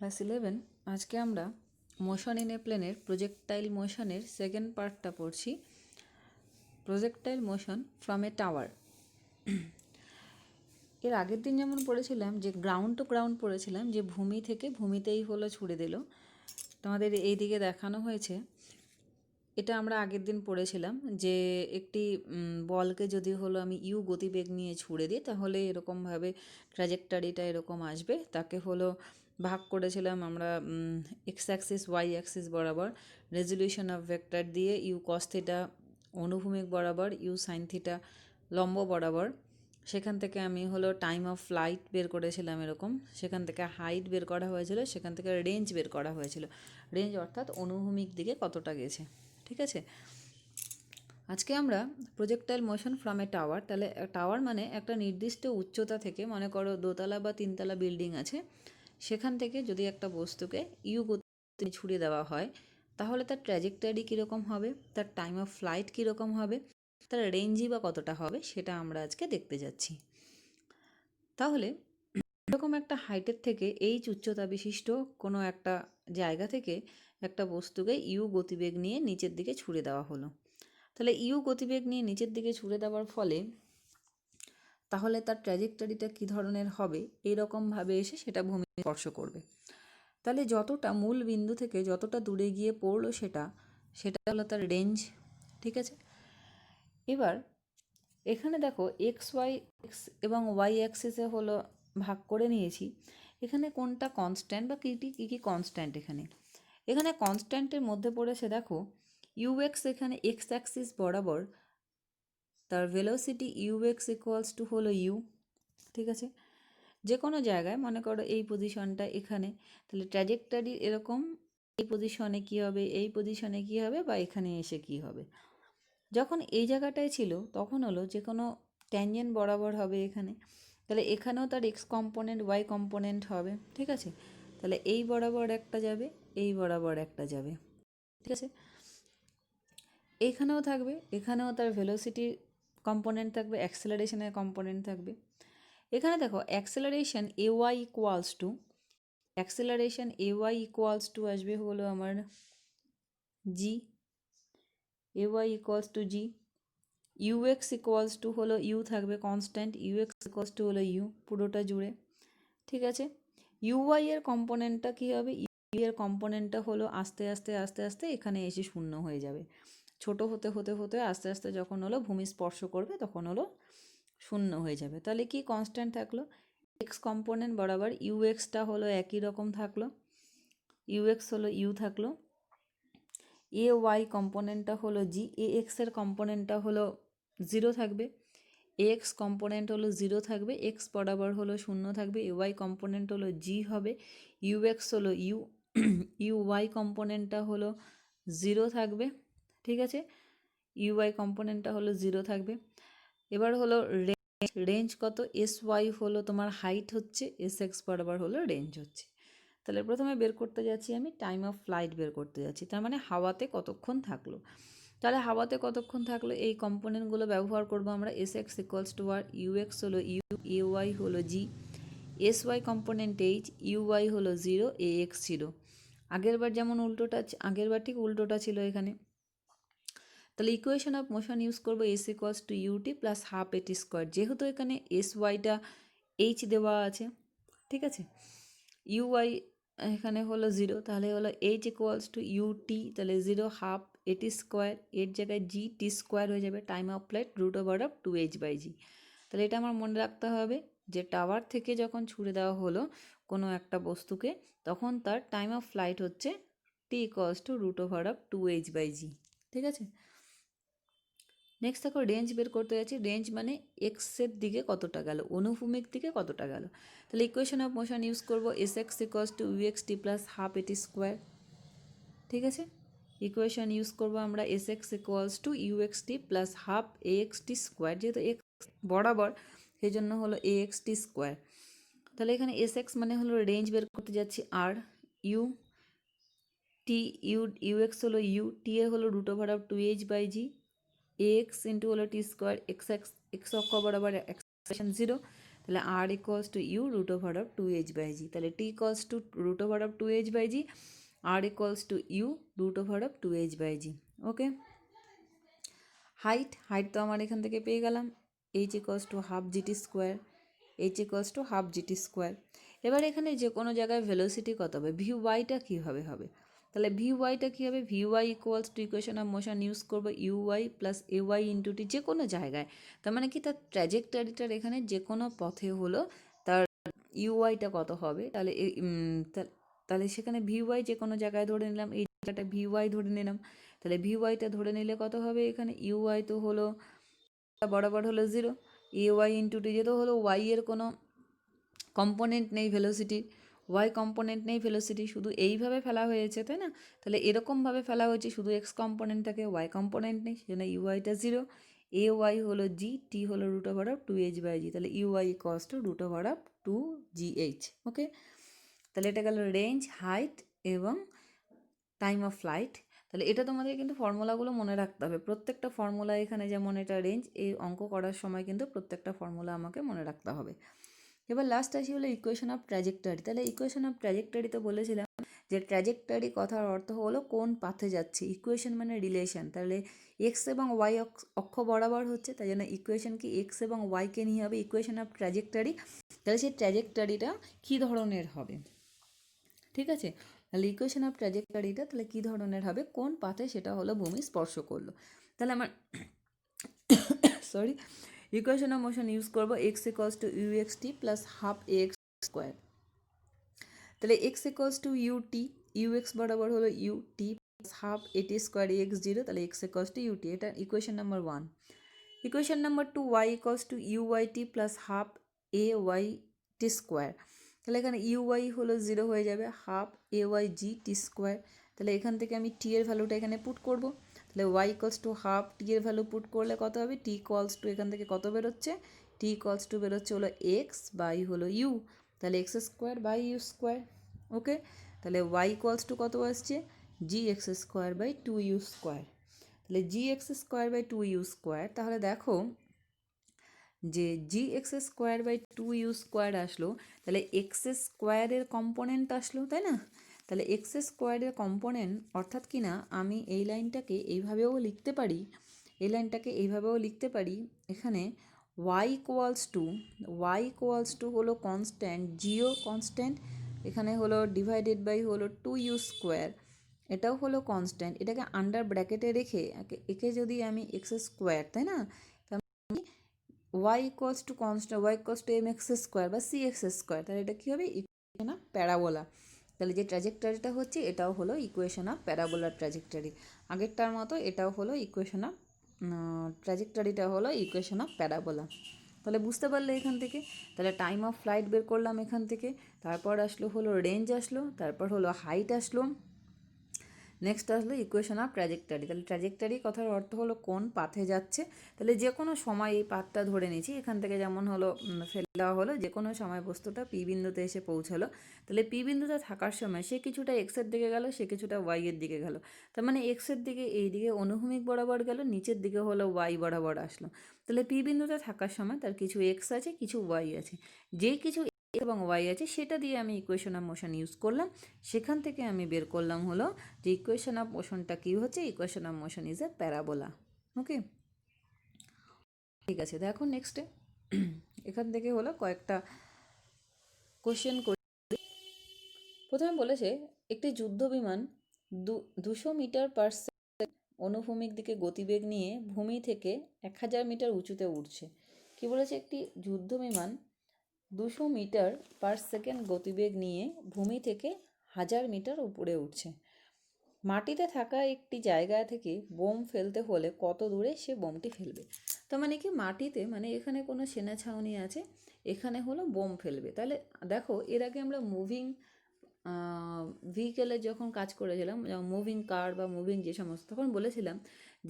Class 11 আজকে আমরা motion in a প্লেনের প্রজেক্টাইল মোশনের সেকেন্ড পার্টটা পড়ছি। Projectile motion from a tower. এর আগের দিন যেমন পড়েছিলাম যে গ্রাউন্ড টু গ্রাউন্ড পড়েছিলাম, যে ভূমি থেকে ভূমিতেই হলো ছুড়ে দিল। তোমাদের এই দিকে দেখানো হয়েছে, এটা আমরা আগের দিন পড়েছিলাম যে একটি বলকে যদি হলো আমি ইউ গতিবেগ নিয়ে ছুড়ে দিই তাহলে এরকমভাবে ট্র্যাজেক্টরিটা এরকম আসবে। তাকে হলো ভাগ করেছিলাম আমরা এক্স অ্যাক্সিস ওয়াই অ্যাক্সিস বরাবর, রেজলিউশন অফ ভেক্টর দিয়ে ইউ কস থিটা অনুভূমিক বরাবর, ইউ সাইন থিটা লম্ব বরাবর। সেখান থেকে আমি হলো টাইম অফ ফ্লাইট বের করেছিলাম এরকম, সেখান থেকে হাইট বের করা হয়েছিল, সেখান থেকে রেঞ্জ বের করা হয়েছিল। রেঞ্জ অর্থাৎ অনুভূমিক দিকে কতটা গেছে। ঠিক আছে, আজকে আমরা projectile motion from a tower. তাহলে টাওয়ার মানে একটা নির্দিষ্ট উচ্চতা থেকে, মনে করো দোতলা বা তিনতলা বিল্ডিং আছে, সেখান থেকে যদি একটা বস্তুকে ইউ গতিতে ছুড়ে দেওয়া হয় তাহলে তার ট্র্যাজেক্টরি কীরকম হবে, তার টাইম অফ ফ্লাইট কীরকম হবে, তার রেঞ্জই বা কতটা হবে, সেটা আমরা আজকে দেখতে যাচ্ছি। তাহলে এরকম একটা হাইটের থেকে এইচ উচ্চতা বিশিষ্ট কোনো একটা জায়গা থেকে একটা বস্তুকে ইউ গতিবেগ নিয়ে নিচের দিকে ছুড়ে দেওয়া হলো। তাহলে ইউ গতিবেগ নিয়ে নিচের দিকে ছুড়ে দেওয়ার ফলে তাহলে তার ট্র্যাজেক্টরিটা কী ধরনের হবে, এইরকমভাবে এসে সেটা ভূমি স্পর্শ করবে। তাহলে যতটা মূল বিন্দু থেকে যতটা দূরে গিয়ে পড়লো সেটা হলো তার রেঞ্জ। ঠিক আছে, এবার এখানে দেখো এক্স ওয়াই এক্স এবং ওয়াই অ্যাক্সিসে হলো ভাগ করে নিয়েছি। এখানে কোনটা কনস্ট্যান্ট বা কী কী কনস্ট্যান্ট, এখানে কনস্ট্যান্টের মধ্যে পড়েছে দেখো ইউএক্স, এখানে এক্স অ্যাক্সিস বরাবর তার ভেলোসিটি ইউএক্স ইকুয়ালস টু হলো ইউ। ঠিক আছে, যে কোনো জায়গায় মনে করো এই পজিশনটা এখানে, তাহলে ট্র্যাজেক্টরি এরকম এই পজিশনে কী হবে, এই পজিশনে কী হবে, বা এখানে এসে কী হবে। যখন এই জায়গাটায় ছিল তখন হলো যে কোনো ট্যানজেন্ট বরাবর হবে এখানে, তাহলে এখানেও তার এক্স কম্পোনেন্ট ওয়াই কম্পোনেন্ট হবে। ঠিক আছে, তাহলে এই বরাবর একটা যাবে, এই বরাবর একটা যাবে। ঠিক আছে, এখানেও থাকবে, এখানেও তার ভেলোসিটির কম্পোনেন্ট থাকবে, অ্যাক্সেলারেশনের কম্পোনেন্ট থাকবে। এখানে দেখো acceleration a y equals to আসবে হলো আমার g, a y equals to g. U x equals to হলো ইউ থাকবে কনস্ট্যান্ট, ইউএক্স ইকুয়ালস টু হলো ইউ পুরোটা জুড়ে। ঠিক আছে, ইউওয়াই এর কম্পোনেন্টটা কী হবে, ইউ এর কম্পোনেন্টটা হলো আস্তে আস্তে আস্তে আস্তে এখানে এসে শূন্য হয়ে যাবে। ছোট হতে হতে হতে আস্তে আস্তে যখন হলো ভূমি স্পর্শ করবে তখন হলো শূন্য হয়ে যাবে। তাহলে কি কনস্ট্যান্ট থাকলো, এক্স কম্পোনেন্ট বরাবর ইউএক্সটা হলো একই রকম থাকলো, ইউএক্স হলো ইউ থাকলো। এ ওয়াই কম্পোনেন্টটা হলো জি, এ এক্সের কম্পোনেন্টটা হলো জিরো থাকবে, এক্স কম্পোনেন্ট হলো জিরো থাকবে, এক্স বরাবর হলো শূন্য থাকবে, এ ওয়াই কম্পোনেন্ট হলো জি হবে, ইউএক্স হলো ইউ, ইউ ওয়াই কম্পোনেন্টটা হলো জিরো থাকবে। ঠিক আছে, ইউআই কম্পোনেন্টটা হলো জিরো থাকবে। এবার হলো রেঞ্জ কত, এস ওয়াই হলো তোমার হাইট হচ্ছে, এস এক্স বরাবর হলো রেঞ্জ হচ্ছে। তাহলে প্রথমে বের করতে যাচ্ছি আমি টাইম অফ ফ্লাইট বের করতে যাচ্ছি, তার মানে হাওয়াতে কতক্ষণ থাকলো। তাহলে হাওয়াতে কতক্ষণ থাকলো এই কম্পোনেন্টগুলো ব্যবহার করব আমরা। S x equals to r, u x হলো ইউ, এ ওয়াই হলো g, s y component h, u y হলো জিরো, এ এক্স ছিল। আগেরবার যেমন আগেরবার ঠিক উল্টোটা ছিল এখানে। তাহলে ইকুয়েশন অফ মোশন ইউজ করবো s equals to u t plus half a t square, যেহেতু এখানে এস ওয়াইটা এইচ দেওয়া আছে। ঠিক আছে, ইউওয়াই এখানে হলো জিরো, তাহলে হলো এইচ ইকুয়ালস টু ইউটি, তাহলে জিরো হাফ এটি স্কোয়ার, এর জায়গায় জি টি স্কোয়ার হয়ে যাবে, time of flight √of 2h/g। তাহলে এটা আমার মনে রাখতে হবে যে টাওয়ার থেকে যখন ছুড়ে দেওয়া হলো কোনো একটা বস্তুকে তখন তার টাইম অফ ফ্লাইট হচ্ছে টি ইকুয়ালস টু √অফ 2h/g। ঠিক আছে, নেক্সট দেখো রেঞ্জ বের করতে যাচ্ছি। রেঞ্জ মানে এক্সের দিকে কতটা গেল, অনুভূমিক দিকে কতটা গেল। তাহলে ইকুয়েশন অফ মোশন ইউজ করবো S x equals two UX টি প্লাস হাফ এটি স্কোয়ার। ঠিক আছে, ইকুয়েশন ইউজ করবো আমরা s x equals two UX T plus half a x T square, যেহেতু এক্স বরাবর সেই জন্য হলো এ এক্স টি স্কোয়ার। তাহলে এখানে এস এক্স মানে হলো রেঞ্জ বের করতে যাচ্ছি আর, ইউ টি ইউএক্স হলো ইউ, টি এর হলো √অফ 2h/g, এক্স ইন্টু হলো টি স্কোয়ার, এক্স অক্ষ বরাবর অ্যাক্সেলারেশন জিরো, তাহলে R equals to u root over of 2h/g, তাহলে t equals to root over of 2h/g, R equals to u root over of 2h/g। Okay, height তো আমার এখান থেকে পেয়ে গেলাম, h equals to half g t square, h equals to half g t square. এবার এখানে যে কোনো জায়গায় ভেলোসিটি কত হবে, ভি ওয়াইটা কীভাবে হবে, তাহলে ভি ওয়াইটা কী হবে, v y equals to equation of motion use করবো u y plus a y into t, যে কোনো জায়গায়, তার মানে কি তার ট্র্যাজেক্টরিটার এখানে যে কোনো পথে হলো তার ইউ ওয়াইটা কত হবে, তাহলে তাহলে সেখানে ভি ওয়াই যে কোনো জায়গায় ধরে নিলাম, এই জায়গাটা ভি ওয়াই ধরে নিলাম, তাহলে ভি ওয়াইটা ধরে নিলে কত হবে, এখানে ইউ ওয়াই তো হলো বরাবর হলো 0, এ ওয়াই ইন্টু টি, যেহেতু হলো ওয়াই এর কোনো কম্পোনেন্ট নেই ভেলোসিটির, ওয়াই কম্পোনেন্ট নেই ভেলোসিটি, শুধু এইভাবে ফেলা হয়েছে, তাই না, তাহলে এরকমভাবে ফেলা হয়েছে, শুধু এক্স কম্পোনেন্ট থাকে, ওয়াই কম্পোনেন্ট নেই, সেজন্য ইউআইটা 0, এ ওয়াই হলো জি, টি হলো রুট ওভার অফ 2h/g, তাহলে u i equals to root over of 2gh। Okay, তাহলে এটা গেল রেঞ্জ, হাইট এবং টাইম অফ ফ্লাইট। তাহলে এটা তোমাদের কিন্তু ফর্মুলাগুলো মনে রাখতে হবে, প্রত্যেকটা ফর্মুলা এখানে, যেমন এটা রেঞ্জ, এই অঙ্ক করার সময় কিন্তু প্রত্যেকটা ফর্মুলা আমাকে মনে রাখতে হবে। এবার লাস্ট আসি হলো ইকুয়েশন অফ ট্র্যাজেক্টরি। তাহলে ইকুয়েশন অফ ট্র্যাজেক্টরিতে বলেছিলাম যে ট্র্যাজেক্টরি কথার অর্থ হলো কোন পাথে যাচ্ছে, ইকুয়েশন মানে রিলেশন, তাহলে এক্স এবং ওয়াই অক্ষ বরাবর হচ্ছে, তাই জন্য ইকুয়েশন কি এক্স এবং ওয়াইকে নিয়ে হবে ইকুয়েশন অফ ট্র্যাজেক্টরি। তাহলে সেই ট্র্যাজেক্টরিটা কী ধরনের হবে, ঠিক আছে, তাহলে ইকুয়েশন অফ ট্র্যাজেক্টরিটা তাহলে কী ধরনের হবে, কোন পাথে সেটা হলো ভূমি স্পর্শ করলো। তাহলে আমার sorry, equation of motion use করবো x equals to u x t plus half a x square. তাহলে x equals to u t, u x বরাবর হলো u t plus half a t square x 0, তাহলে x equals to u t, এটা equation number 1। Equation number 2, y equals to u y t plus half a y t square, তাহলে এখানে u y হলো 0 হয়ে যাবে, half a Y G T square, তাহলে এখান থেকে আমি টি এর ভ্যালুটা এখানে পুট করব, তাহলে ওয়াই ইকুয়ালস টু হাফ, টি এর ভ্যালু পুট করলে কত হবে, টি ইকুয়ালস টু এখান থেকে কত বেরোচ্ছে, টি ইকুয়ালস টু বেরোচ্ছে হলো এক্স বাই হলো ইউ, তাহলে x square by u square. Okay, তাহলে ওয়াই ইকুয়ালস টু কত আসছে, g x square by 2u square, তাহলে g x square by 2u square, তাহলে দেখো যে g x square by 2u square আসলো, তাহলে এক্স স্কোয়ারের কম্পোনেন্ট আসলো, তাই না, তাহলে এক্স স্কোয়ারের কম্পোনেন্ট অর্থাৎ কি না, আমি এই লাইনটাকে এইভাবেও লিখতে পারি, এই লাইনটাকে এইভাবেও লিখতে পারি, এখানে ওয়াই ইকুয়ালস টু হলো কনস্ট্যান্ট, জিও কনস্ট্যান্ট, এখানে হলো ডিভাইডেড বাই হলো 2u স্কোয়ার, এটাও হলো কনস্ট্যান্ট, এটাকে আন্ডার ব্র্যাকেটে রেখে একে যদি আমি এক্স স্কোয়ার, তাই না, y equals to constant, y equals to m x square বা সি এক্স স্কোয়ার, তাহলে এটা কী হবে, ইকুয়েশন অফ প্যারাবোলা। তাহলে যে ট্র্যাজেক্টরিটা হচ্ছে এটাও হলো ইকুয়েশন অফ প্যারাবোলার ট্র্যাজেক্টরি, আগেরটার মতো এটাও হলো ইকুয়েশন অফ ট্র্যাজেক্টরিটা হলো ইকুয়েশন অফ প্যারাবোলা। তাহলে বুঝতে পারলে এখান থেকে, তাহলে টাইম অফ ফ্লাইট বের করলাম এখান থেকে, তারপর আসলো হলো রেঞ্জ আসলো, তারপর হলো হাইট আসলো, নেক্সট আসলো ইকুয়েশন অফ ট্র্যাজেক্টরি। তাহলে ট্র্যাজেক্টরি কথার অর্থ হলো কোন পাথে যাচ্ছে, তাহলে যে কোনো সময় এই পাথটা ধরে নিয়েছি, এখান থেকে যেমন হলো ফেলে দেওয়া হলো, যে কোনো সময় বস্তুটা পি বিন্দুতে এসে পৌঁছালো, তাহলে পি বিন্দুতে থাকার সময় সে কিছুটা এক্সের দিকে গেল, সে কিছুটা ওয়াইয়ের দিকে গেল, তার মানে এক্সের দিকে এই দিকে অনুভূমিক বরাবর গেল, নিচের দিকে হলো ওয়াই বরাবর আসলো, তাহলে পি বিন্দুতে থাকার সময় তার কিছু এক্স আছে কিছু ওয়াই আছে, যেই কিছু এবং ওয়াই আছে সেটা দিয়ে আমি ইকুয়েশন অফ মোশন ইউজ করলাম, সেখান থেকে আমি বের করলাম হলো যে ইকুয়েশন অফ মোশনটা কী হচ্ছে, equation of motion is a parabola. Okay, ঠিক আছে, দেখো নেক্সটে এখান থেকে হলো কয়েকটা কোশ্চেন করি। প্রথমে বলেছে একটি যুদ্ধ বিমান 200 মিটার পার সেকেন্ড অনুভূমিক দিকে গতিবেগ নিয়ে ভূমি থেকে 1000 মিটার উঁচুতে উঠছে। কি বলেছে, একটি যুদ্ধ বিমান 200 মিটার পার সেকেন্ড গতিবেগ নিয়ে ভূমি থেকে 1000 মিটার উপরে উঠছে। মাটিতে থাকা একটি জায়গা থেকে বোম ফেলতে হলে কত দূরে সে বোমটি ফেলবে। তো মানে কি, মাটিতে মানে এখানে কোনো সেনা ছাউনি আছে, এখানে হলো বোম ফেলবে। তাহলে দেখো এর আগে আমরা মুভিং ভেহিকেলে যখন কাজ করেছিলাম, যেমন মুভিং কার বা মুভিং যে সমস্ত, তখন বলেছিলাম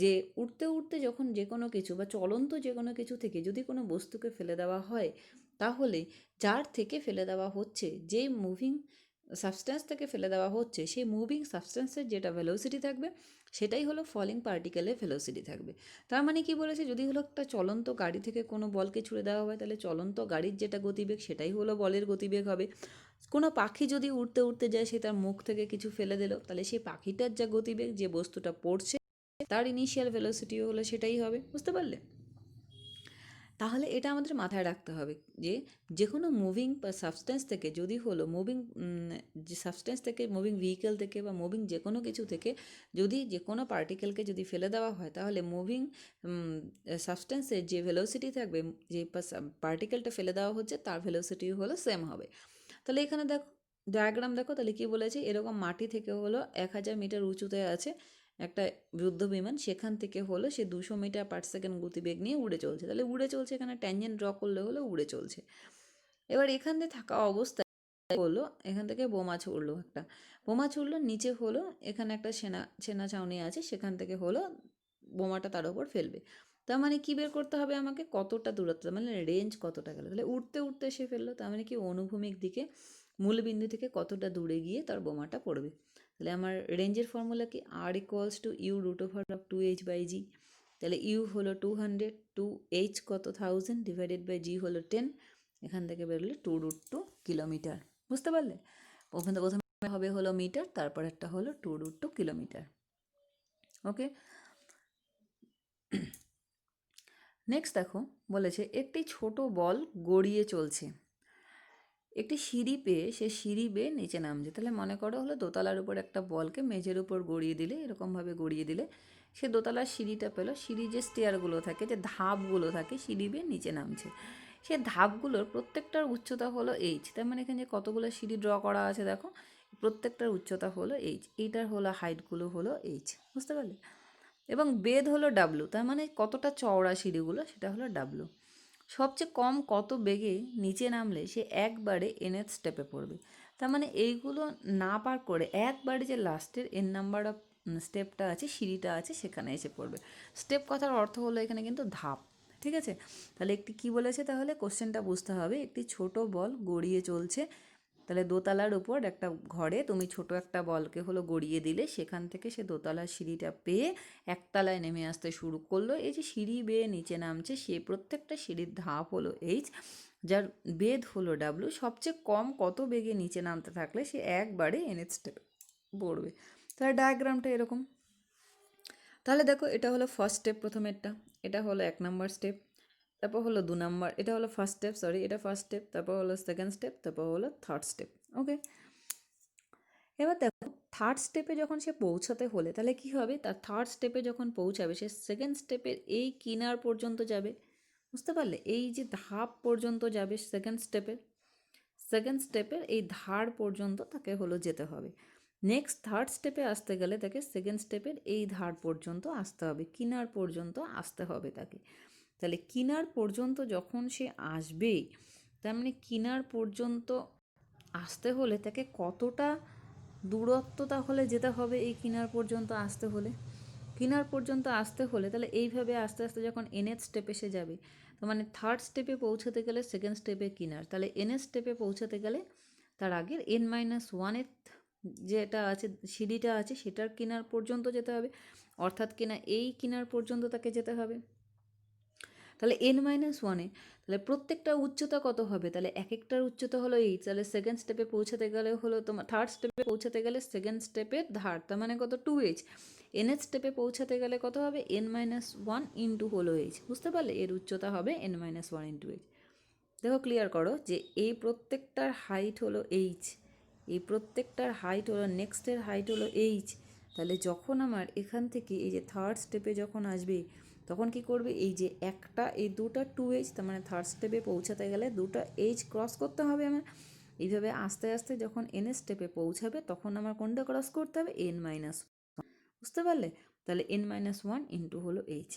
যে উড়তে উড়তে যখন যে কোনো কিছু বা চলন্ত যে কোনো কিছু থেকে যদি কোনো বস্তুকে ফেলে দেওয়া হয়, তাহলে যার থেকে ফেলে দেওয়া হচ্ছে, যে মুভিং সাবস্টেন্স থেকে ফেলে দেওয়া হচ্ছে সেই মুভিং সাবস্টেন্সের যেটা ভেলোসিটি থাকবে সেটাই হলো ফলিং পার্টিকেলের ভেলোসিটি থাকবে। তার মানে কি বলেছে, যদি হলো একটা চলন্ত গাড়ি থেকে কোনো বলকে ছুড়ে দেওয়া হয় তাহলে চলন্ত গাড়ির যেটা গতিবেগ সেটাই হলো বলের গতিবেগ হবে। কোনো পাখি যদি উড়তে উড়তে যায় সে তার মুখ থেকে কিছু ফেলে দিল, তাহলে সেই পাখিটার যা গতিবেগ, যে বস্তুটা পড়ছে তার ইনিশিয়াল ভেলোসিটিও হলো সেটাই হবে। বুঝতে পারলে? তাহলে এটা আমাদের মাথায় রাখতে হবে যে যে কোনো মুভিং বা সাবস্টেন্স থেকে যদি হলো মুভিং যে সাবস্টেন্স থেকে, মুভিং ভেহিকেল থেকে বা মুভিং যে কোনো কিছু থেকে যদি যে কোনো পার্টিকেলকে যদি ফেলে দেওয়া হয় তাহলে মুভিং সাবস্টেন্সের যে ভেলোসিটি থাকবে, যে পার্টিকেলটা ফেলে দেওয়া হচ্ছে তার ভেলোসিটিও হলো সেম হবে। তাহলে এখানে দেখো ডায়াগ্রাম দেখো, তাহলে কি বলেছে, এরকম মাটি থেকে হলো 1000 মিটার উঁচুতে আছে একটা যুদ্ধ বিমান, সেখান থেকে হলো সে 200 মিটার পার সেকেন্ড গতিবেগ নিয়ে উড়ে চলছে। তাহলে উড়ে চলছে, এখানে ট্যানজেন্ট ড্র করলে হলো উড়ে চলছে। এবার এখান থেকে থাকা অবস্থায় হলো এখান থেকে বোমা ছুড়লো, একটা বোমা ছুড়লো, নিচে হলো এখানে একটা সেনা ছাউনি আছে, সেখান থেকে হলো বোমাটা তার উপর ফেলবে। তার মানে কি বের করতে হবে আমাকে, কতটা দূরত্ব, মানে রেঞ্জ কতটা গেল। তাহলে উঠতে উঠতে সে ফেললো, তার মানে কি অনুভূমিক দিকে মূলবিন্দু থেকে কতটা দূরে গিয়ে তার বোমাটা পড়বে। তাহলে আমার রেঞ্জের ফর্মুলা কি, R equals to u root over of 2h/g। তাহলে ইউ হলো 200, 2h কত 1000 ডিভাইডেড বাই জি হলো 10, এখান থেকে বেরোলে 2√2 কিলোমিটার। বুঝতে পারলে? ওখানে প্রথমে হবে হলো মিটার, তারপর একটা হলো 2√2 কিলোমিটার। ওকে, নেক্সট দেখো বলেছে একটি ছোট বল গড়িয়ে চলছে, একটি সিঁড়ি পেয়ে সে সিঁড়ি বেয়ে নিচে নামছে। তাহলে মনে করো হলো দোতলার উপর একটা বলকে মেঝের উপর গড়িয়ে দিলে, এরকমভাবে গড়িয়ে দিলে সে দোতলার সিঁড়িটা পেলো, সিঁড়ি যে স্টেয়ারগুলো থাকে, যে ধাপগুলো থাকে, সিঁড়ি বেয়ে নিচে নামছে। সে ধাপগুলোর প্রত্যেকটার উচ্চতা হলো এইচ। তার মানে এখানে যে কতগুলো সিঁড়ি ড্র করা আছে দেখো, প্রত্যেকটার উচ্চতা হলো এইচ, এইটার হলো হাইটগুলো হলো এইচ। বুঝতে পারলে? এবং বেধ হলো ডাব্লু, তার মানে কতটা চওড়া সিঁড়িগুলো সেটা হলো ডাব্লু। সবচেয়ে কম কত বেগে নিচে নামলে সে একবারে এনএথ স্টেপে পড়বে। তার মানে এইগুলো না পার করে একবারে যে লাস্টের এন নাম্বার অফ স্টেপটা আছে, সিঁড়িটা আছে, সেখানে এসে পড়বে। স্টেপ কথার অর্থ হলো এখানে কিন্তু ধাপ। ঠিক আছে? তাহলে একটি কি বলেছে, তাহলে কোশ্চেনটা বুঝতে হবে, একটি ছোট বল গড়িয়ে চলছে। তাহলে দোতলার উপর একটা ঘরে তুমি ছোট একটা বলকে হলো গড়িয়ে দিলে, সেখান থেকে সে দোতলার সিঁড়িটা পেয়ে একতলায় নেমে আসতে শুরু করলো। এই যে সিঁড়ি বেয়ে নিচে নামছে, সে প্রত্যেকটা সিঁড়ির ধাপ হলো এইচ, যার বেধ হলো ডাব্লু। সবচেয়ে কম কত বেগে নিচে নামতে থাকলে সে একবারে এনএথ স্টেপে পড়বে। তাহলে ডায়াগ্রামটা এরকম। তাহলে দেখো এটা হলো ফার্স্ট স্টেপ, প্রথমেরটা এটা হলো 1 নম্বর স্টেপ, তারপর হলো 2 নম্বর, এটা হলো ফার্স্ট স্টেপ, সরি এটা ফার্স্ট স্টেপ, তারপর হলো সেকেন্ড স্টেপ, তারপর হলো থার্ড স্টেপ। ওকে, এবার দেখো থার্ড স্টেপে যখন সে পৌঁছাতে হলে তাহলে কি হবে, তার থার্ড স্টেপে যখন পৌঁছাবে সে সেকেন্ড স্টেপের এই কিনার পর্যন্ত যাবে। বুঝতে পারলে? এই যে ধাপ পর্যন্ত যাবে সেকেন্ড স্টেপের এই ধার পর্যন্ত তাকে হলো যেতে হবে। নেক্সট থার্ড স্টেপে আসতে গেলে তাকে সেকেন্ড স্টেপের এই ধার পর্যন্ত আসতে হবে, কিনার পর্যন্ত আসতে হবে তাকে। তাহলে কিনার পর্যন্ত যখন সে আসবে, তার মানে কিনার পর্যন্ত আসতে হলে তাকে কতটা দূরত্ব তাহলে যেতে হবে এই কিনার পর্যন্ত আসতে হলে। কিনার পর্যন্ত আসতে হলে তাহলে এইভাবে আস্তে আস্তে যখন এনএথ স্টেপে সে যাবে, তো মানে থার্ড স্টেপে পৌঁছাতে গেলে সেকেন্ড স্টেপে কিনার, তাহলে এনএথ স্টেপে পৌঁছাতে গেলে তার আগের n-1 যেটা আছে সিঁড়িটা আছে সেটার কিনার পর্যন্ত যেতে হবে, অর্থাৎ কিনা এই কিনার পর্যন্ত তাকে যেতে হবে। তাহলে n-1 তাহলে প্রত্যেকটা উচ্চতা কত হবে, তাহলে এক একটার উচ্চতা হলো এইচ। তাহলে সেকেন্ড স্টেপে পৌঁছাতে গেলে হলো তোমার থার্ড স্টেপে পৌঁছাতে গেলে সেকেন্ড স্টেপের ধার, তার মানে কত 2h। এনএথ স্টেপে পৌঁছাতে গেলে কত হবে, n-1 ইন্টু হলো এইচ। বুঝতে পারলে? এর উচ্চতা হবে n-1 ইন্টু এইচ। দেখো ক্লিয়ার করো যে এই প্রত্যেকটার হাইট হলো এইচ, এই প্রত্যেকটার হাইট হলো, নেক্সটের হাইট হলো এইচ। তাহলে যখন আমার এখান থেকে এই যে থার্ড স্টেপে যখন আসবে তখন কি করবে, এই যে একটা এই দুটা 2h, তার মানে থার্ড স্টেপে পৌঁছাতে গেলে দুটা এইচ ক্রস করতে হবে আমার। এইভাবে আস্তে আস্তে যখন এন স্টেপে পৌঁছাবে তখন আমার কোনটা ক্রস করতে হবে, n-1। বুঝতে পারলে? তাহলে n-1 ইন্টু হলো এইচ।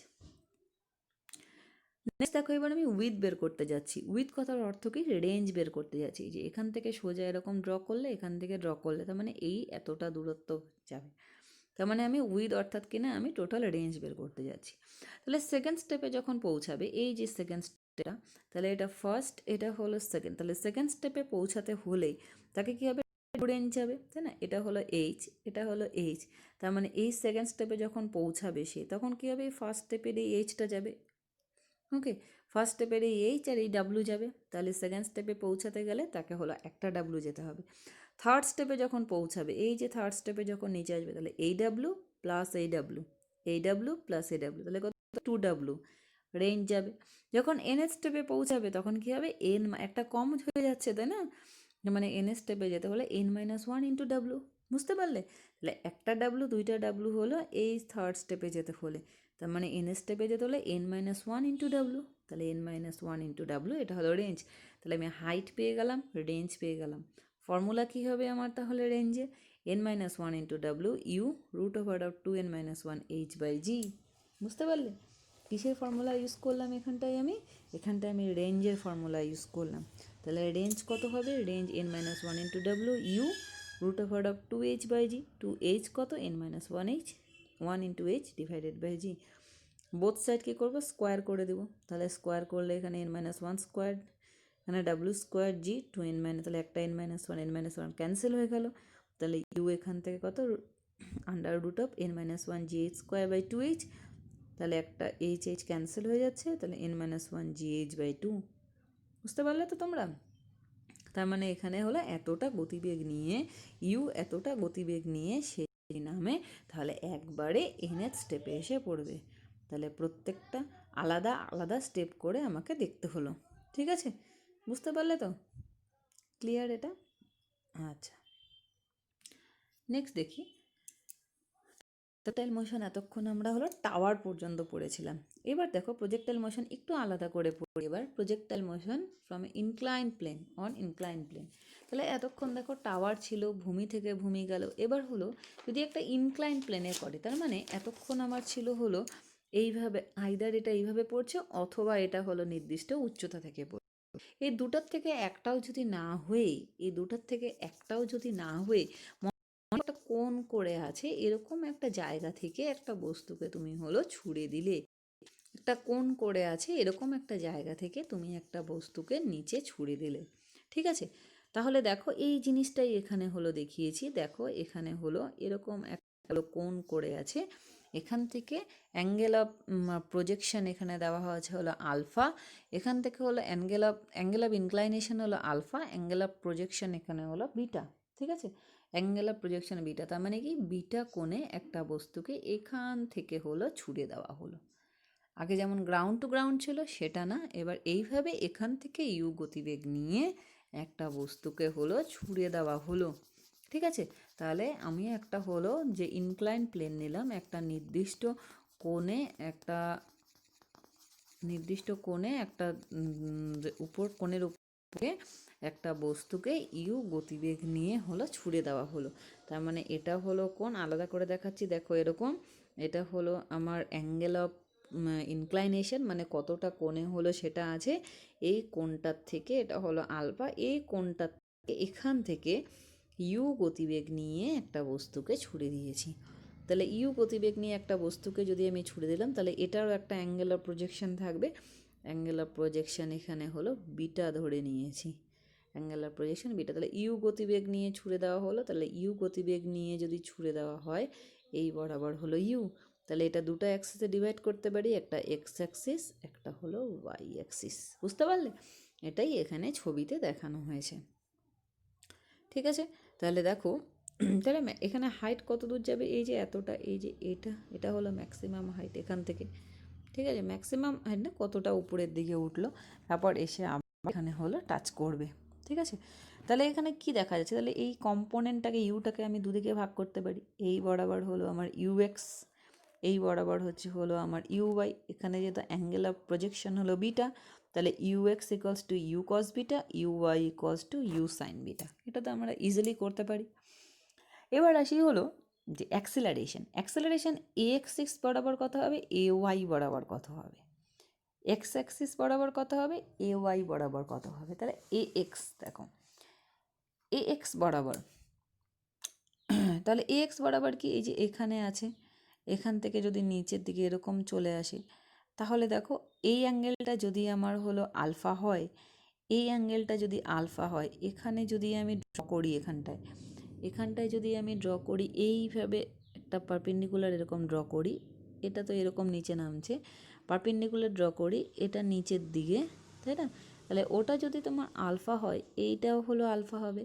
নেক্সট দেখো এবার আমি উইথ বের করতে যাচ্ছি। উইথ কথার অর্থ কি, রেঞ্জ বের করতে যাচ্ছি। যে এখান থেকে সোজা এরকম ড্র করলে, এখান থেকে ড্র করলে, তার মানে এই এতটা দূরত্ব যাবে। তার মানে আমি উইথ অর্থাৎ কিনা আমি টোটাল রেঞ্জ বের করতে যাচ্ছি। তাহলে সেকেন্ড স্টেপে যখন পৌঁছাবে, এই যে সেকেন্ড স্টেপটা, তাহলে এটা ফার্স্ট, এটা হলো সেকেন্ড। তাহলে সেকেন্ড স্টেপে পৌঁছাতে হলেই তাকে কী হবে, রেঞ্জ যাবে, তাই না? এটা হলো এইচ, এটা হলো এইচ, তার মানে এই সেকেন্ড স্টেপে যখন পৌঁছাবে সে, তখন কী হবে? ফার্স্ট স্টেপের এই এইচটা যাবে, ওকে? ফার্স্ট স্টেপের এই এইচ আর এই ডাব্লু যাবে, তাহলে সেকেন্ড স্টেপে পৌঁছাতে গেলে তাকে হলো একটা ডাব্লু যেতে হবে। থার্ড স্টেপে যখন পৌঁছাবে, এই যে থার্ড স্টেপে যখন নিচে আসবে, তাহলে এই ডাব্লু প্লাস এই ডাব্লু, এই ডাব্লু প্লাস এই ডাব্লু, তাহলে কত? 2W রেঞ্জ যাবে। যখন এনএস স্টেপে পৌঁছাবে তখন কী হবে? এন একটা কম হয়ে যাচ্ছে, তাই না? মানে এনএস স্টেপে যেতে হলে n-1 ইন্টু ডাব্লু, বুঝতে পারলে? তাহলে একটা ডাব্লু দুইটা ডাব্লু হলো এই থার্ড স্টেপে যেতে হলে, তার মানে এনএস স্টেপে যেতে হলে n-1 ইন্টু ডাব্লু, তাহলে n-1 ইন্টু ডাব্লু, এটা হলো রেঞ্জ। তাহলে আমি হাইট পেয়ে গেলাম, রেঞ্জ পেয়ে গেলাম। ফর্মুলা কী হবে আমার তাহলে রেঞ্জে? n-1 ইন্টু ডাব্লু u root over of 2n-1 h/g, বুঝতে পারলে? কিসের ফর্মুলা ইউজ করলাম এখানটায়? আমি রেঞ্জের ফর্মুলা ইউজ করলাম। তাহলে রেঞ্জ কত হবে? রেঞ্জ n-1 ইন্টু ডাব্লু u root over of 2h/g, 2h কত? n-1h, 1 into h divided by g. Both side কী করবো? স্কোয়ার করে দেবো, তাহলে স্কোয়ার করলে এখানে n-1 স্কোয়ার, এখানে ডাব্লু স্কোয়ার জি, 2n তাহলে একটা n-1 ক্যান্সেল হয়ে গেল, তাহলে ইউ এখান থেকে কত? Under root of n-1 gh square by 2h, তাহলে একটা h ক্যান্সেল হয়ে যাচ্ছে, তাহলে n-1 gh/2, বুঝতে পারলে তো তোমরা? তার মানে এখানে হলো এতটা গতিবেগ নিয়ে ইউ, এতটা গতিবেগ নিয়ে সেই নামে, তাহলে একবারে nth স্টেপে এসে পড়বে। তাহলে প্রত্যেকটা আলাদা আলাদা স্টেপ করে আমাকে দেখতে হলো, ঠিক আছে? বুঝতে পারলে তো? ক্লিয়ার এটা? আচ্ছা, নেক্সট দেখি। প্রজেক্টাইল মোশন এতক্ষণ আমরা হলো টাওয়ার পর্যন্ত পড়েছিলাম। এবার দেখো প্রজেক্টাইল মোশন একটু আলাদা করে পড়ি। এবার projectile motion from incline plane on incline plane. তাহলে এতক্ষণ দেখো টাওয়ার ছিল, ভূমি থেকে ভূমি গেল। এবার হলো যদি একটা ইনক্লাইন প্লেনে করে, তার মানে এতক্ষণ আমার ছিল হলো এইভাবে, আইদার এটা এইভাবে পড়ছে অথবা এটা হলো নির্দিষ্ট উচ্চতা থেকে পড়ছে। এই দুটার থেকে একটাও যদি না হয়ে, একটা কোণ করে আছে এরকম একটা জায়গা থেকে একটা বস্তুকে তুমি হলো ছুঁড়ে দিলে, একটা কোণ করে আছে এরকম একটা জায়গা থেকে তুমি একটা বস্তুকে নিচে ছুঁড়ে দিলে, ঠিক আছে? তাহলে দেখো এই জিনিসটাই এখানে হলো দেখিয়েছি। দেখো এখানে হলো এরকম একটা কোণ করে আছে, এখান থেকে অ্যাঙ্গেল অফ প্রজেকশন এখানে দেওয়া হয়েছে হলো আলফা, এখান থেকে হলো অ্যাঙ্গেল অফ ইনক্লাইনেশন হলো আলফা, অ্যাঙ্গেল অফ প্রজেকশন এখানে হলো বিটা, ঠিক আছে? অ্যাঙ্গেল অফ প্রজেকশন বিটা, তার মানে কি বিটা কোণে একটা বস্তুকে এখান থেকে হলো ছুঁড়ে দেওয়া হলো। আগে যেমন গ্রাউন্ড টু গ্রাউন্ড ছিল সেটা না, এবার এইভাবে এখান থেকে ইউ গতিবেগ নিয়ে একটা বস্তুকে হলো ছুঁড়ে দেওয়া হলো, ঠিক আছে? তাহলে আমি একটা হলো যে ইনক্লাইন প্লেন নিলাম, একটা নির্দিষ্ট কোণে একটা উপর কোণের উপরে একটা বস্তুকে ইউ গতিবেগ নিয়ে হলো ছুঁড়ে দেওয়া হলো। তার মানে এটা হলো কোণ, আলাদা করে দেখাচ্ছি, দেখো এরকম, এটা হলো আমার অ্যাঙ্গেল অফ ইনক্লাইনেশন, মানে কতটা কোণে হলো সেটা আছে, এই কোণটার থেকে এটা হলো আলফা, এই কোণটার থেকে এখান থেকে ইউ গতিবেগ নিয়ে একটা বস্তুকে ছুঁড়ে দিয়েছি। তাহলে ইউ গতিবেগ নিয়ে একটা বস্তুকে যদি আমি ছুঁড়ে দিলাম, তাহলে এটারও একটা অ্যাঙ্গেল অফ প্রজেকশন থাকবে, অ্যাঙ্গেল অফ প্রজেকশন এখানে হলো বিটা ধরে নিয়েছি, অ্যাঙ্গেল অফ প্রজেকশন বিটা। তাহলে ইউ গতিবেগ নিয়ে ছুঁড়ে দেওয়া হলো, তাহলে ইউ গতিবেগ নিয়ে যদি ছুঁড়ে দেওয়া হয় এই বরাবর হলো ইউ, তাহলে এটা দুটো অ্যাক্সিসে ডিভাইড করতে পারি, একটা এক্স অ্যাক্সিস, একটা হলো ওয়াই অ্যাক্সিস, বুঝতে পারলে? এটাই এখানে ছবিতে দেখানো হয়েছে, ঠিক আছে? তাহলে দেখো তাহলে এখানে হাইট কত দূর যাবে? এই যে এতটা, এই যে এটা হলো ম্যাক্সিমাম হাইট এখান থেকে, ঠিক আছে? ম্যাক্সিমাম হাইট না, কতটা উপরের দিকে উঠলো, তারপর এসে আবার এখানে হলো টাচ করবে, ঠিক আছে? তাহলে এখানে কি দেখা যাচ্ছে? তাহলে এই কম্পোনেন্টটাকে ইউটাকে আমি দুদিকে ভাগ করতে পারি, এই বরাবর হলো আমার ইউএক্স, এই বরাবর হলো আমার ইউওয়াই, এখানে যেহেতু অ্যাঙ্গেল অফ প্রজেকশন হলো বিটা, তাহলে u x equals to u cos beta, u y equals to u sine beta, এটা তো আমরা ইজিলি করতে পারি। এবার আসি হলো যে অ্যাক্সেলারেশন এ এক্সিস বরাবর কত হবে, এ ওয়াই বরাবর কত হবে, এক্স অ্যাক্সিস বরাবর কত হবে, এ ওয়াই বরাবর কত হবে। তাহলে এ এক্স দেখো, এ এক্স বরাবর, তাহলে এ এক্স বরাবর কি, এই যে এখানে আছে, এখান থেকে যদি নিচের দিকে এরকম চলে আসে, তাহলে দেখো এই অ্যাঙ্গেলটা যদি আমার হলো আলফা হয়, এই অ্যাঙ্গেলটা যদি আলফা হয়, এখানে যদি আমি ড্র করি, এখানটায় যদি আমি ড্র করি এইভাবে একটা পারপেন্ডিকুলার এরকম ড্র করি, এটা তো এরকম নিচে নামছে, পারপেন্ডিকুলার ড্র করি এটা নিচের দিকে, তাই না? তাহলে ওটা যদি তোমার আলফা হয়, এইটাও হলো আলফা হবে।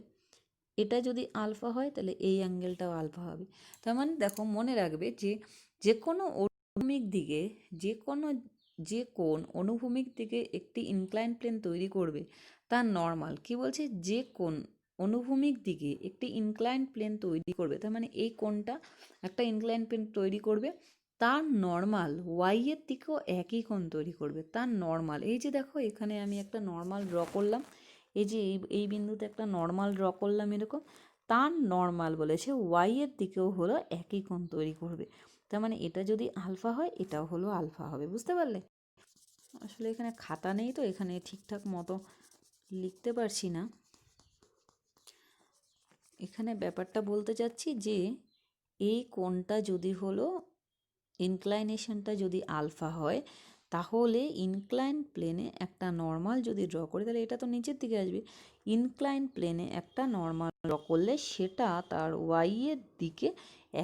এটা যদি আলফা হয় তাহলে এই অ্যাঙ্গেলটাও আলফা হবে। তার মানে দেখো, মনে রাখবে যে কোনো অনুভূমিক দিকে যে কোণ অনুভূমিক দিকে একটি ইনক্লাইন প্লেন তৈরি করবে তার নর্মাল, কি বলছে, যে কোণ অনুভূমিক দিকে একটি ইনক্লাইন প্লেন তৈরি করবে, তার মানে এই কোণটা একটা ইনক্লাইন প্লেন তৈরি করবে, তার নর্মাল ওয়াই এর দিকেও একই কোণ তৈরি করবে, তার নর্মাল। এই যে দেখো, এখানে আমি একটা নর্মাল ড্র করলাম, এই যে এই বিন্দুতে একটা নর্মাল ড্র করলাম এরকম, তার নর্মাল বলেছে ওয়াই এর দিকেও হলো একই কোণ তৈরি করবে। তার মানে এটা যদি আলফা হয়, এটাও হলো আলফা হবে। বুঝতে পারলে? আসলে এখানে খাতা নেই তো এখানে ঠিকঠাক মতো লিখতে পারছি না। এখানে ব্যাপারটা বলতে চাচ্ছি যে এই কোণটা যদি হলো ইনক্লাইনেশনটা যদি আলফা হয়, তাহলে ইনক্লাইন প্লেনে একটা নর্মাল যদি ড্র করি, তাহলে এটা তো নিচের দিকে আসবে। ইনক্লাইন প্লেনে একটা নর্মাল ড্র করলে সেটা তার ওয়াই এর দিকে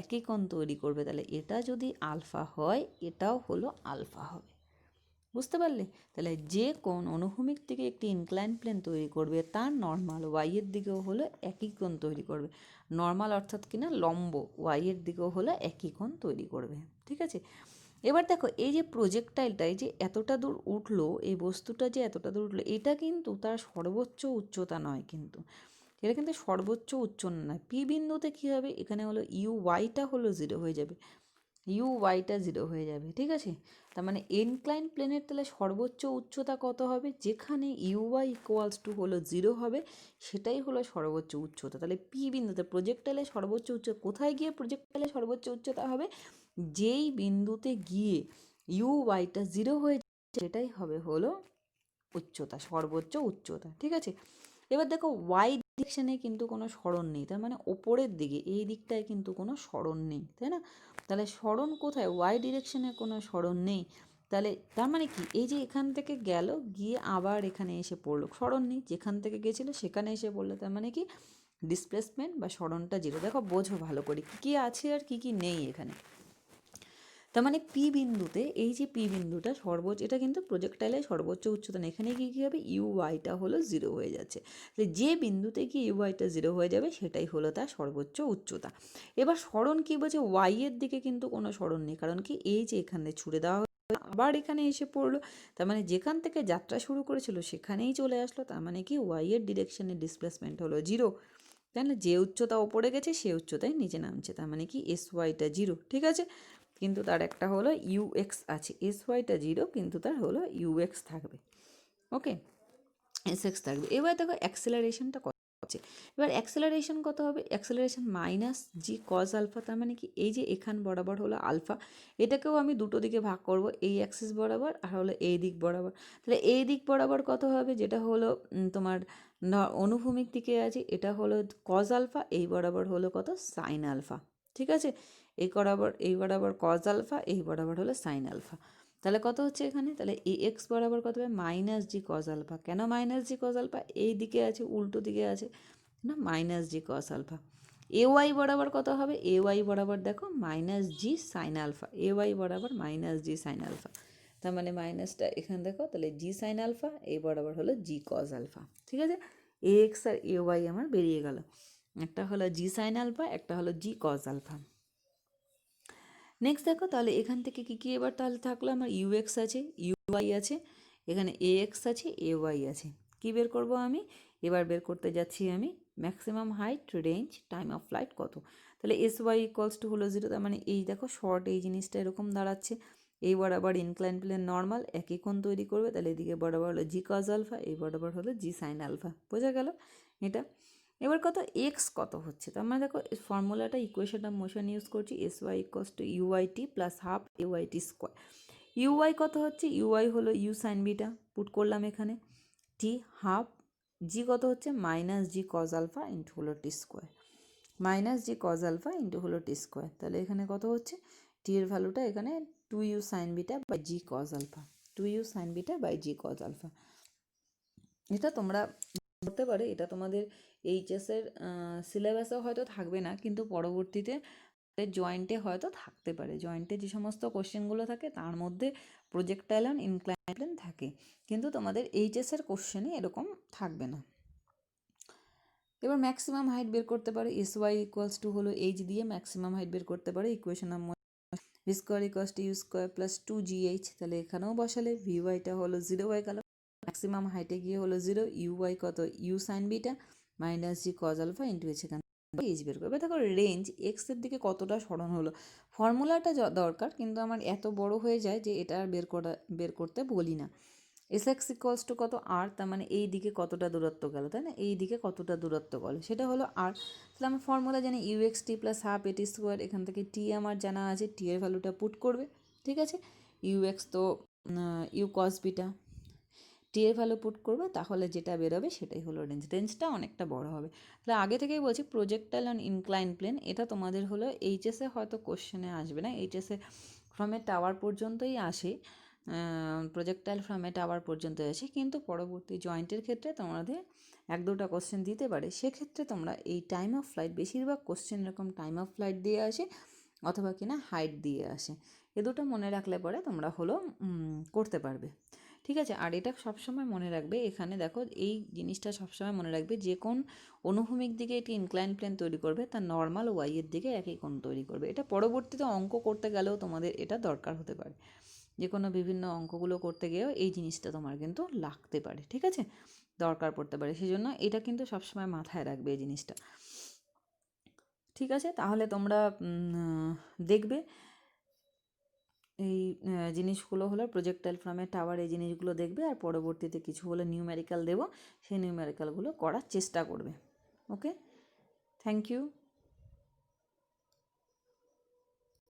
একই কোণ তৈরি করবে, তাহলে এটা যদি আলফা হয়, এটাও হলো আলফা হবে। বুঝতে পারলে? তাহলে যে কোণ অনুভূমিক থেকে একটি ইনক্লাইন প্লেন তৈরি করবে তার নর্মাল ওয়াইয়ের দিকেও হলো একই কোণ তৈরি করবে। নর্মাল অর্থাৎ কিনা লম্ব ওয়াইয়ের দিকেও হলো একই কোণ তৈরি করবে। ঠিক আছে? এবার দেখো, এই যে প্রজেক্টাইলটা এই যে এতটা দূর উঠলো, এই বস্তুটা যে এতটা দূর উঠলো, এটা কিন্তু তার সর্বোচ্চ উচ্চতা নয়, কিন্তু এটা কিন্তু সর্বোচ্চ উচ্চতা নয়। পি বিন্দুতে কী হবে, এখানে হলো ইউ ওয়াইটা হলো 0 হয়ে যাবে, ইউ ওয়াইটা 0 হয়ে যাবে। ঠিক আছে? তার মানে ইনক্লাইন প্লেনের তাহলে সর্বোচ্চ উচ্চতা কত হবে, যেখানে ইউ ওয়াই ইকুয়ালস টু হলো 0 হবে, সেটাই হলো সর্বোচ্চ উচ্চতা। তাহলে পি বিন্দুতে প্রজেক্টাইলের সর্বোচ্চ উচ্চতা কোথায় গিয়ে প্রজেক্টাইলের সর্বোচ্চ উচ্চতা হবে, যেই বিন্দুতে গিয়ে ইউ ওয়াইটা 0 হয়ে যাচ্ছে, সেটাই হবে হলো উচ্চতা, সর্বোচ্চ উচ্চতা। ঠিক আছে? এবার দেখো, ওয়াই ডিরেকশানে কিন্তু কোনো সরণ নেই, তার মানে ওপরের দিকে এই দিকটায় কিন্তু কোনো সরণ নেই, তাই না? তাহলে সরণ কোথায়, ওয়াই ডিরেকশানে কোনো সরণ নেই, তাহলে তার মানে কি, এই যে এখান থেকে গেল গিয়ে আবার এখানে এসে পড়লো, সরণ নেই, যেখান থেকে গেছিলো সেখানে এসে পড়লো, তার মানে কি ডিসপ্লেসমেন্ট বা সরণটা 0। দেখো, বোঝো ভালো করে কী কী আছে আর কী কী নেই এখানে। তার মানে পি বিন্দুতে এই যে পি বিন্দুটা সর্বোচ্চ, এটা কিন্তু প্রজেক্টাইলের সর্বোচ্চ উচ্চতা না, এখানে কী হবে, ইউ ওয়াইটা হলো 0 হয়ে যাচ্ছে। তাহলে যে বিন্দুতে গিয়ে ইউ ওয়াইটা 0 হয়ে যাবে সেটাই হলো তার সর্বোচ্চ উচ্চতা। এবার সরণ কী বলছে, ওয়াই এর দিকে কিন্তু কোনো সরণ নেই, কারণ কি এই যে এখানে ছুড়ে দেওয়া আবার এখানে এসে পড়লো, তার মানে যেখান থেকে যাত্রা শুরু করেছিল সেখানেই চলে আসলো, তার মানে কি ওয়াই এর ডিরেকশনের ডিসপ্লেসমেন্ট হলো 0। তাহলে যে উচ্চতা ওপরে গেছে সে উচ্চতায় নিচে নামছে, তার মানে কি এস ওয়াইটা 0। ঠিক আছে? কিন্তু তার একটা হলো ইউএক্স আছে, এস ওয়াইটা 0 কিন্তু তার হলো ইউএক্স থাকবে, ওকে, এস এক্স থাকবে। এবার দেখো অ্যাক্সেলারেশনটা কত হচ্ছে, এবার অ্যাক্সেলারেশন কত হবে, acceleration minus g cos alpha, তার মানে কি এই যে এখান বরাবর হলো আলফা, এটাকেও আমি দুটো দিকে ভাগ করব, এই অ্যাক্সিস বরাবর আর হলো এই দিক বরাবর। তাহলে এই দিক বরাবর কত হবে, যেটা হলো তোমার অনুভূমিক দিকে আছে, এটা হলো কজ আলফা, এই বরাবর হলো কত, সাইন আলফা। ঠিক আছে? এই বরাবর কজ আলফা, এই বরাবর হলো সাইন আলফা। তাহলে কত হচ্ছে এখানে, তাহলে এ এক্স বরাবর কত হবে, মাইনাস জি কজ আলফা। কেন মাইনাস জি কজ আলফা, এই দিকে আছে, উল্টো দিকে আছে না, minus g cos alpha. A Y বরাবর কত হবে, এ ওয়াই বরাবর দেখো minus G sine alpha, A Y বরাবর মাইনাস জি সাইন আলফা। তার মানে মাইনাসটা এখানে দেখো, তাহলে জি সাইন আলফা, এই বরাবর হলো জি কজ আলফা। ঠিক আছে? এ এক্স আর এ ওয়াই আমার বেরিয়ে গেল, একটা হলো জি সাইন আলফা, একটা হলো জি কজ আলফা। নেক্সট দেখো, তাহলে এখান থেকে কী কী এবার তাহলে থাকলো, আমার ইউএক্স আছে, ইউওয়াই আছে, এখানে এ এক্স আছে, এ ওয়াই আছে। কী বের করব আমি, এবার বের করতে যাচ্ছি আমি maximum height, range, time of flight কত। তাহলে এস ওয়াই ইকুয়ালস টু হলো 0, তার মানে এই দেখো শর্ট এই জিনিসটা এরকম দাঁড়াচ্ছে, এই বরাবর ইনক্লাইন প্লেন নর্মাল একই কোণ তৈরি করবে, তাহলে এদিকে বরাবর হলো জি কজ আলফা, এই বরাবর হলো জি সাইন আলফা। বোঝা গেল এটা? এবার কত এক্স কত হচ্ছে, তার মানে দেখো ফর্মুলাটা ইকুয়েশন অফ মোশন ইউজ করছি, s y equals to u i t plus half a y t square. U i কত হচ্ছে, ইউআই হলো ইউ সাইন বিটা, পুট করলাম এখানে, টি হাফ, জি কত হচ্ছে minus g cos alpha into হলো টি square, minus g cos alpha into হলো টি স্কোয়ার। তাহলে এখানে কত হচ্ছে, টি এর ভ্যালুটা এখানে 2u sine beta by g cos alpha, 2u sine beta by g cos alpha. এটা তোমরা হতে পারে, এটা তোমাদের এইচএসের সিলেবাসেও হয়তো থাকবে না, কিন্তু পরবর্তীতে জয়েন্টে হয়তো থাকতে পারে। জয়েন্টে যে সমস্ত কোশ্চেনগুলো থাকে তার মধ্যে প্রজেক্টাইল অ্যান্ড ইনক্লাইন প্লেন থাকে, কিন্তু তোমাদের এইচএসের কোশ্চেনে এরকম থাকবে না। এবার ম্যাক্সিমাম হাইট বের করতে পারে, এস ওয়াই ইকুয়ালস টু হলো এইচ দিয়ে ম্যাক্সিমাম হাইট বের করতে পারে। Equation number v square equals to u square plus 2gh, তাহলে এখানেও বসালে ভি ওয়াইটা হলো 0 গেল, ম্যাক্সিমাম হাইটে গিয়ে হলো 0, ইউ ওয়াই কত u sine beta minus g cos alpha into h, এখানে এইচ বের করবে। দেখো রেঞ্জ এক্সের দিকে কতটা স্মরণ হলো, ফর্মুলাটা দরকার, কিন্তু আমার এত বড় হয়ে যায় যে এটা আর বের করতে বলি না। এস এক্স ইকুয়ালস টু কত আর, তার মানে এই দিকে কতটা দূরত্ব গেল, তাই না, এই দিকে কতটা দূরত্ব গেল সেটা হলো আর। তাহলে আমার ফর্মুলা জানি u x t plus half a t square, এখান থেকে টি আমার জানা আছে, টি এর ভ্যালুটা পুট করবে, ঠিক আছে। ইউ এক্স তো ইউ কস বিটা, টি এর ভ্যালু পুট করবে, তাহলে যেটা বেরোবে সেটাই হলো রেঞ্জ। রেঞ্জটা অনেকটা বড় হবে। তাহলে আগে থেকেই বলছি প্রজেক্টাইল অ্যান্ড ইনক্লাইন প্লেন, এটা তোমাদের হলো এইচএসে হয়তো কোশ্চেনে আসবে না, এইচএসে ফ্রমে টাওয়ার পর্যন্তই আসে, প্রজেক্টাইল ফ্রমে টাওয়ার পর্যন্ত আসে, কিন্তু পরবর্তী জয়েন্টের ক্ষেত্রে তোমাদের 1-2টা কোশ্চেন দিতে পারে। সেক্ষেত্রে তোমরা এই টাইম অফ ফ্লাইট, বেশিরভাগ কোশ্চেন এরকম টাইম অফ ফ্লাইট দিয়ে আসে অথবা কিনা হাইট দিয়ে আসে, এ দুটো মনে রাখলে পরে তোমরা হলো করতে পারবে, ঠিক আছে। আর এটা সবসময় মনে রাখবে, এখানে দেখো এই জিনিসটা সবসময় মনে রাখবে, যে কোন অনুভূমিক দিকে এটি ইনক্লাইন প্লেন তৈরি করবে তার নর্মাল ওয়াইয়ের দিকে একই কোণ তৈরি করবে। এটা পরবর্তীতে অঙ্ক করতে গেলেও তোমাদের এটা দরকার হতে পারে, যে কোনো বিভিন্ন অঙ্কগুলো করতে গিয়েও এই জিনিসটা তোমার কিন্তু লাগতে পারে, ঠিক আছে, দরকার পড়তে পারে। সেই জন্য এটা কিন্তু সবসময় মাথায় রাখবে এই জিনিসটা, ঠিক আছে। তাহলে তোমরা দেখবে এই জিনিসগুলো হলো প্রজেক্টাইল ফ্রমে টাওয়ার, এই জিনিসগুলো দেখবে, আর পরবর্তীতে কিছু হলো নিউমেরিক্যাল দেবো, সেই নিউমেরিক্যালগুলো করার চেষ্টা করবে। ওকে, থ্যাংক ইউ।